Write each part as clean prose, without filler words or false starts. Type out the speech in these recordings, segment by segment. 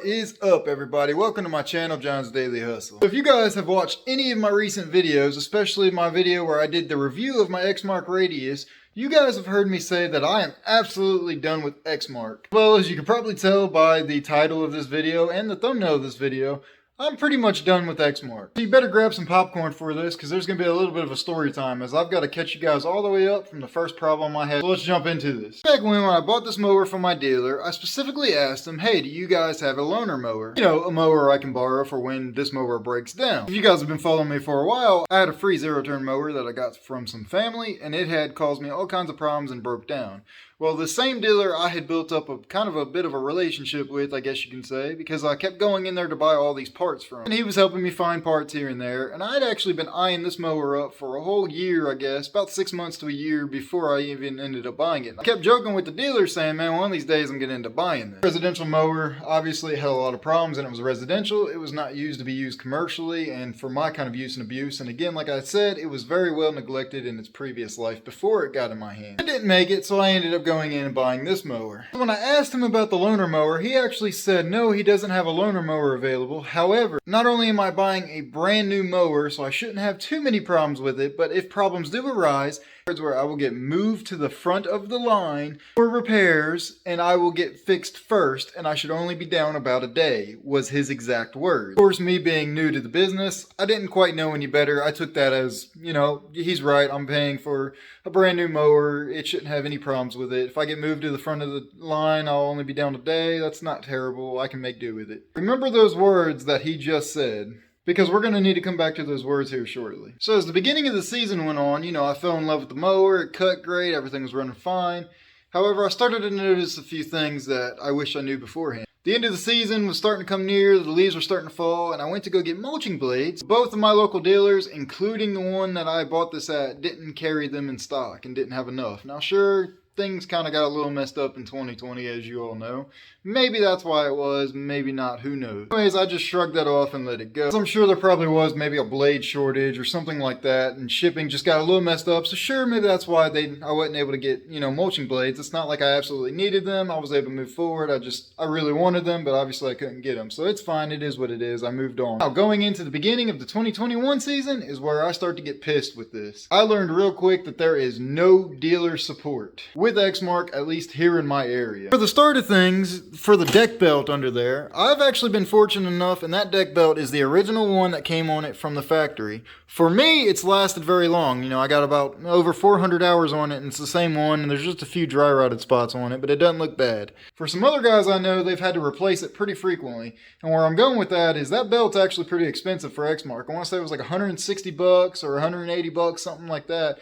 What is up, everybody? Welcome to my channel, John's Daily Hustle. So if you guys have watched any of my recent videos, especially my video where I did the review of my EXMARK radius, you guys have heard me say that I am absolutely done with EXMARK. Well, as you can probably tell by the title of this video and the thumbnail of this video, I'm pretty much done with EXMARK. So you better grab some popcorn for this, because there's going to be a little bit of a story time, as I've got to catch you guys all the way up from the first problem I had. So let's jump into this. Back when I bought this mower from my dealer, I specifically asked them, hey, do you guys have a loaner mower? You know, a mower I can borrow for when this mower breaks down. If you guys have been following me for a while, I had a free zero-turn mower that I got from some family, and it had caused me all kinds of problems and broke down. Well, the same dealer I had built up a kind of a bit of a relationship with, I guess you can say, because I kept going in there to buy all these parts from him. And he was helping me find parts here and there, and I'd actually been eyeing this mower up for a whole year, I guess, about 6 months to a year before I even ended up buying it. I kept joking with the dealer saying, man, one of these days I'm going to end up buying this. Residential mower, obviously it had a lot of problems, and it was residential. It was not used to be used commercially, and for my kind of use and abuse. And again, like I said, it was very well neglected in its previous life before it got in my hand. I didn't make it, so I ended up going in and buying this mower. When I asked him about the loaner mower, he actually said no, he doesn't have a loaner mower available. However, not only am I buying a brand new mower, so I shouldn't have too many problems with it, but if problems do arise, where I will get moved to the front of the line for repairs, and I will get fixed first, and I should only be down about a day, was his exact words. Of course, me being new to the business, I didn't quite know any better. I took that as, you know, he's right, I'm paying for a brand new mower, it shouldn't have any problems with it. If I get moved to the front of the line, I'll only be down a day. That's not terrible, I can make do with it. Remember those words that he just said, because we're going to need to come back to those words here shortly. So as the beginning of the season went on, you know, I fell in love with the mower, it cut great, everything was running fine. However, I started to notice a few things that I wish I knew beforehand. The end of the season was starting to come near, the leaves were starting to fall, and I went to go get mulching blades. Both of my local dealers, including the one that I bought this at, didn't carry them in stock and didn't have enough. Now sure, things kind of got a little messed up in 2020, as you all know. Maybe that's why it was, maybe not, who knows. Anyways, I just shrugged that off and let it go. I'm sure there probably was maybe a blade shortage or something like that, and shipping just got a little messed up. So sure, maybe that's why I wasn't able to get, you know, mulching blades. It's not like I absolutely needed them. I was able to move forward. I really wanted them, but obviously I couldn't get them. So it's fine, it is what it is. I moved on. Now, going into the beginning of the 2021 season is where I start to get pissed with this. I learned real quick that there is no dealer support with EXMARK, at least here in my area. For the start of things, for the deck belt under there, I've actually been fortunate enough, and that deck belt is the original one that came on it from the factory. For me, it's lasted very long. You know, I got about over 400 hours on it, and it's the same one, and there's just a few dry rotted spots on it, but it doesn't look bad. For some other guys I know, they've had to replace it pretty frequently, and where I'm going with that is that belt's actually pretty expensive for EXMARK. I want to say it was like 160 bucks or 180 bucks, something like that.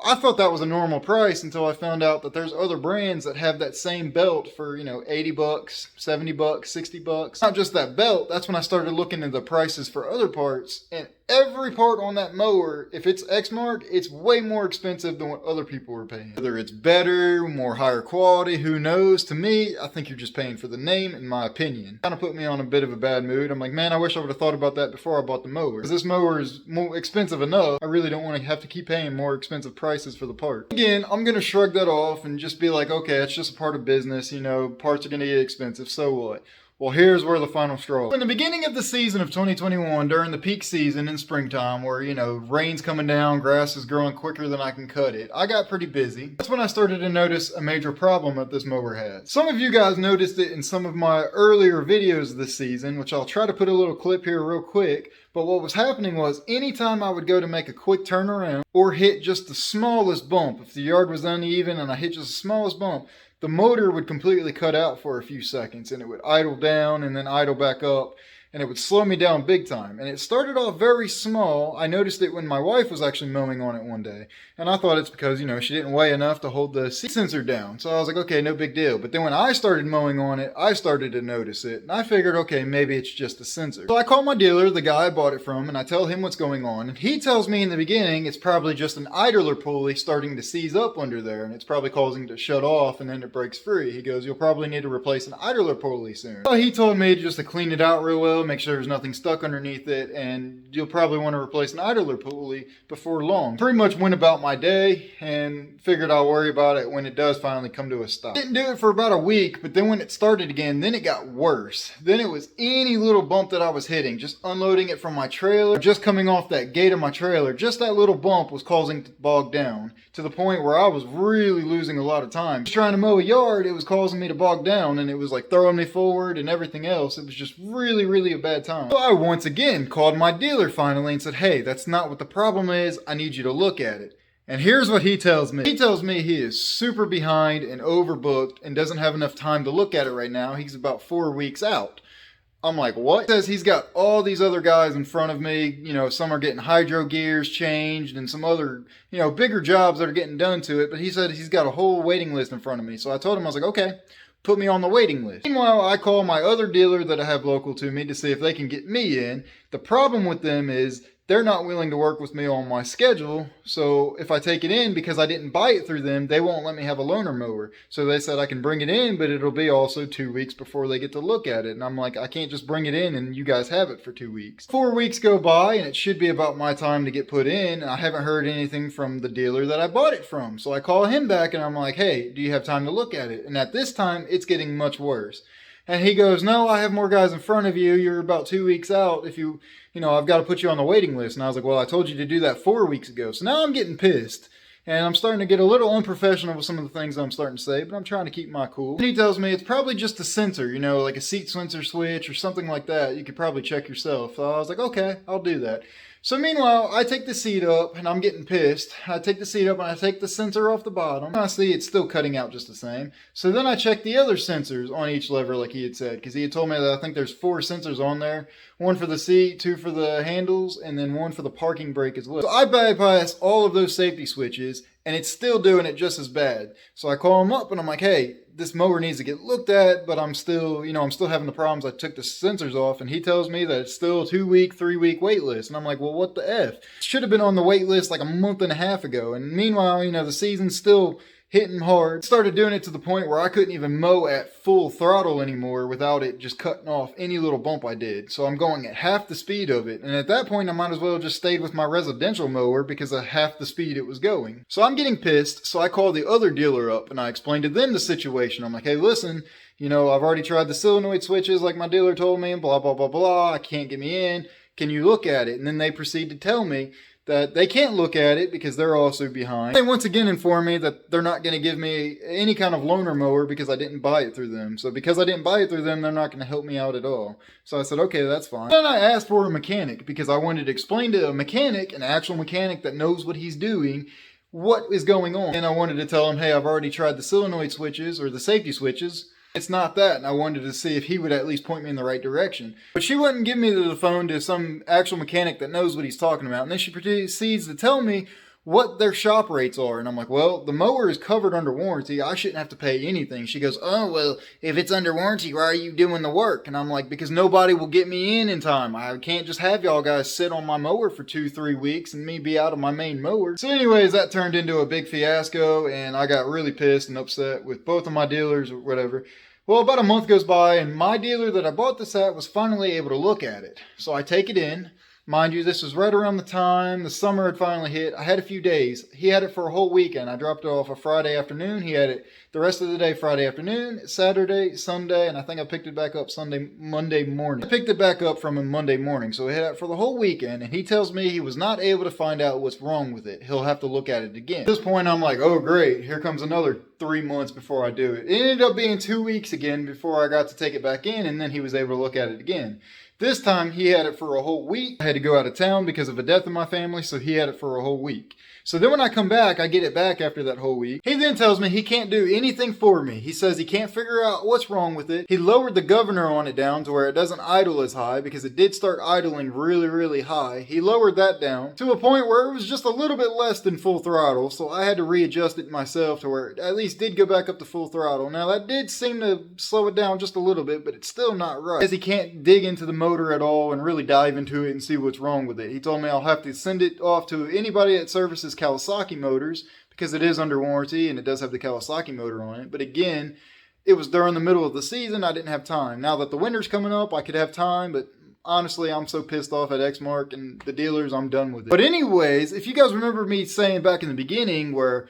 I thought that was a normal price until I found out that there's other brands that have that same belt for, you know, 80 bucks, 70 bucks, 60 bucks. Not just that belt, that's when I started looking into the prices for other parts, and every part on that mower, if it's EXMARK, it's way more expensive than what other people were paying. Whether it's better, more higher quality, who knows? To me, I think you're just paying for the name, in my opinion. Kind of put me on a bit of a bad mood. I'm like, man, I wish I would have thought about that before I bought the mower. Because this mower is more expensive enough. I really don't want to have to keep paying more expensive prices for the part. Again, I'm going to shrug that off and just be like, okay, it's just a part of business. You know, parts are going to get expensive, so what? Well, here's where the final straw. In the beginning of the season of 2021, during the peak season in springtime, where, you know, rain's coming down, grass is growing quicker than I can cut it, I got pretty busy. That's when I started to notice a major problem that this mower had. Some of you guys noticed it in some of my earlier videos this season, which I'll try to put a little clip here real quick. But what was happening was, anytime I would go to make a quick turnaround or hit just the smallest bump, if the yard was uneven and I hit just the smallest bump, the motor would completely cut out for a few seconds, and it would idle down and then idle back up, and it would slow me down big time. And it started off very small. I noticed it when my wife was actually mowing on it one day, and I thought it's because, you know, she didn't weigh enough to hold the seat sensor down. So I was like, okay, no big deal. But then when I started mowing on it, I started to notice it, and I figured, okay, maybe it's just a sensor. So I call my dealer, the guy I bought it from, and I tell him what's going on, and he tells me in the beginning it's probably just an idler pulley starting to seize up under there, and it's probably causing it to shut off, and then it breaks free. He goes, you'll probably need to replace an idler pulley soon. Well, he told me just to clean it out real well, oil, make sure there's nothing stuck underneath it, and you'll probably want to replace an idler pulley before long. Pretty much went about my day and figured I'll worry about it when it does finally come to a stop. Didn't do it for about a week, but then when it started again, then it got worse. Then it was any little bump that I was hitting, just unloading it from my trailer, just coming off that gate of my trailer, just that little bump was causing it to bog down to the point where I was really losing a lot of time. Just trying to mow a yard, it was causing me to bog down, and it was like throwing me forward and everything else. It was just really a bad time. So I once again called my dealer finally and said, hey, that's not what the problem is. I need you to look at it. And here's what he tells me. He tells me he is super behind and overbooked and doesn't have enough time to look at it right now. He's about 4 weeks out. I'm like, what? He says he's got all these other guys in front of me. You know, some are getting hydro gears changed and some other, you know, bigger jobs that are getting done to it. But he said he's got a whole waiting list in front of me. So I told him, I was like, okay, put me on the waiting list. Meanwhile, I call my other dealer that I have local to me to see if they can get me in. The problem with them is they're not willing to work with me on my schedule. So if I take it in because I didn't buy it through them, they won't let me have a loaner mower. So they said I can bring it in, but it'll be also 2 weeks before they get to look at it. And I'm like, I can't just bring it in and you guys have it for 2 weeks. 4 weeks go by and it should be about my time to get put in. And I haven't heard anything from the dealer that I bought it from. So I call him back and I'm like, hey, do you have time to look at it? And at this time, it's getting much worse. And he goes, no, I have more guys in front of you. You're about 2 weeks out. If you know, I've got to put you on the waiting list. And I was like, well, I told you to do that 4 weeks ago. So now I'm getting pissed. And I'm starting to get a little unprofessional with some of the things I'm starting to say, but I'm trying to keep my cool. And he tells me it's probably just a sensor, you know, like a seat sensor switch or something like that. You could probably check yourself. So I was like, okay, I'll do that. So meanwhile, I take the seat up and I'm getting pissed. I take the seat up and I take the sensor off the bottom. I see it's still cutting out just the same. So then I check the other sensors on each lever like he had said, because he had told me that I think there's 4 sensors on there. 1 for the seat, 2 for the handles, and then 1 for the parking brake as well. So I bypass all of those safety switches and it's still doing it just as bad. So I call him up and I'm like, hey, this mower needs to get looked at, but I'm still, you know, I'm still having the problems. I took the sensors off and he tells me that it's still a 2 week, 3 week wait list. And I'm like, well, what the F? It should have been on the wait list like a month and a half ago. And meanwhile, you know, the season's still hitting hard. Started doing it to the point where I couldn't even mow at full throttle anymore without it just cutting off any little bump I did. So I'm going at half the speed of it. And at that point, I might as well have just stayed with my residential mower because of half the speed it was going. So I'm getting pissed. So I call the other dealer up and I explained to them the situation. I'm like, hey, listen, you know, I've already tried the solenoid switches like my dealer told me and blah, blah, blah, blah. I can't get me in. Can you look at it? And then they proceed to tell me that they can't look at it because they're also behind. They once again inform me that they're not going to give me any kind of loaner mower because I didn't buy it through them. So because I didn't buy it through them, they're not going to help me out at all. So I said, okay, that's fine. Then I asked for a mechanic because I wanted to explain to a mechanic, an actual mechanic that knows what he's doing, what is going on. And I wanted to tell him, hey, I've already tried the solenoid switches or the safety switches. It's not that, and I wanted to see if he would at least point me in the right direction. But she wouldn't give me the phone to some actual mechanic that knows what he's talking about. And then she proceeds to tell me what their shop rates are. And I'm like, well, the mower is covered under warranty. I shouldn't have to pay anything. She goes, oh, well, if it's under warranty, why are you doing the work? And I'm like, because nobody will get me in time. I can't just have y'all guys sit on my mower for 2-3 weeks and me be out of my main mower. So anyways, that turned into a big fiasco and I got really pissed and upset with both of my dealers or whatever. Well, about a month goes by and my dealer that I bought this at was finally able to look at it. So I take it in. Mind you, this was right around the time the summer had finally hit. I had a few days. He had it for a whole weekend. I dropped it off a Friday afternoon. He had it the rest of the day Friday afternoon, Saturday, Sunday, and I think I picked it back up Monday morning. I picked it back up from him Monday morning. So he had it for the whole weekend, and he tells me he was not able to find out what's wrong with it. He'll have to look at it again. At this point, I'm like, oh, great. Here comes another 3 months before I do it. It ended up being 2 weeks again before I got to take it back in, and then he was able to look at it again. This time, he had it for a whole week. I had to go out of town because of a death in my family, so he had it for a whole week. So then when I come back, I get it back after that whole week. He then tells me he can't do anything for me. He says he can't figure out what's wrong with it. He lowered the governor on it down to where it doesn't idle as high because it did start idling really, really high. He lowered that down to a point where it was just a little bit less than full throttle, so I had to readjust it myself to where it at least did go back up to full throttle. Now that did seem to slow it down just a little bit, but it's still not right. Because he can't dig into the motor at all and really dive into it and see what's wrong with it. He told me I'll have to send it off to anybody that services Kawasaki motors because it is under warranty and it does have the Kawasaki motor on it. But again, it was during the middle of the season. I didn't have time. Now that the winter's coming up, I could have time, but honestly, I'm so pissed off at EXMARK and the dealers, I'm done with it. But anyways, if you guys remember me saying back in the beginning where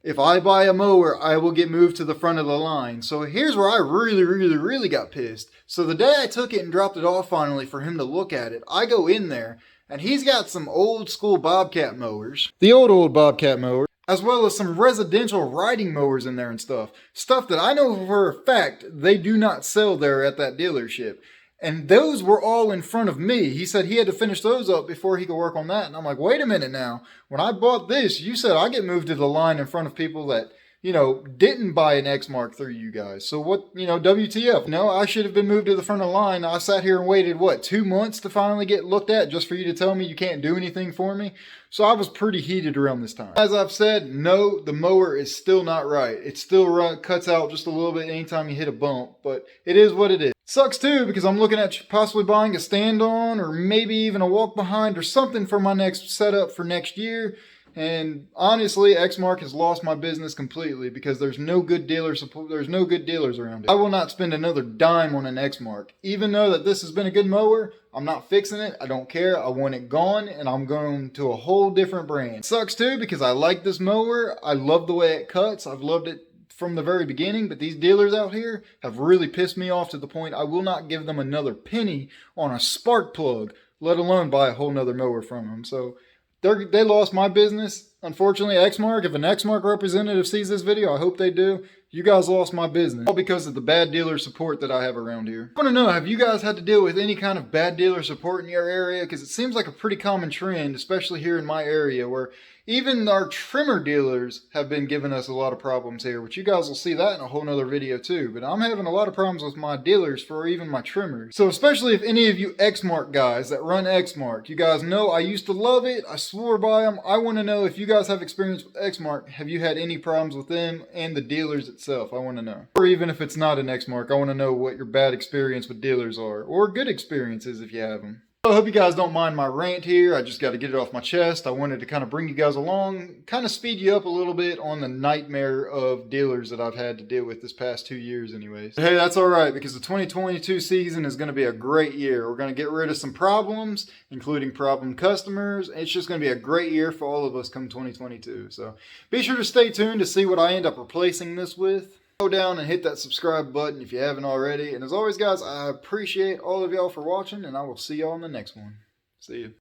if I buy a mower, I will get moved to the front of the line. So here's where I really got pissed. So the day I took it and dropped it off finally for him to look at it, I go in there and he's got some old school Bobcat mowers. The old Bobcat mower. As well as some residential riding mowers in there and stuff. Stuff that I know for a fact they do not sell there at that dealership. And those were all in front of me. He said he had to finish those up before he could work on that. And I'm like, wait a minute now. When I bought this, you said I get moved to the line in front of people that, you know, didn't buy an EXMARK through you guys. So what, you know, WTF? No, I should have been moved to the front of the line. I sat here and waited, what, 2 months to finally get looked at just for you to tell me you can't do anything for me? So I was pretty heated around this time. As I've said, no, the mower is still not right. It still cuts out just a little bit anytime you hit a bump, but it is what it is. Sucks too, because I'm looking at possibly buying a stand-on or maybe even a walk-behind or something for my next setup for next year. And honestly, EXMARK has lost my business completely because there's no good dealer support. There's no good dealers around it. I will not spend another dime on an EXMARK. Even though that this has been a good mower, I'm not fixing it. I don't care. I want it gone and I'm going to a whole different brand. Sucks too because I like this mower. I love the way it cuts. I've loved it from the very beginning, but these dealers out here have really pissed me off to the point I will not give them another penny on a spark plug, let alone buy a whole nother mower from them. So they lost my business. Unfortunately, EXMARK, if an EXMARK representative sees this video, I hope they do. You guys lost my business. All because of the bad dealer support that I have around here. I want to know, have you guys had to deal with any kind of bad dealer support in your area? Because it seems like a pretty common trend, especially here in my area, where even our trimmer dealers have been giving us a lot of problems here, which you guys will see that in a whole nother video too. But I'm having a lot of problems with my dealers for even my trimmers. So especially if any of you EXMARK guys that run EXMARK, you guys know I used to love it. I swore by them. I want to know if you guys have experience with EXMARK, have you had any problems with them and the dealers itself? I want to know. Or even if it's not an EXMARK, I want to know what your bad experience with dealers are, or good experiences if you have them. I hope you guys don't mind my rant here. I just got to get it off my chest. I wanted to kind of bring you guys along, kind of speed you up a little bit on the nightmare of dealers that I've had to deal with this past 2 years anyways. But hey, that's all right because the 2022 season is going to be a great year. We're going to get rid of some problems, including problem customers. It's just going to be a great year for all of us come 2022. So be sure to stay tuned to see what I end up replacing this with. Go down and hit that subscribe button if you haven't already. And as always, guys, I appreciate all of y'all for watching, and I will see y'all in the next one. See you.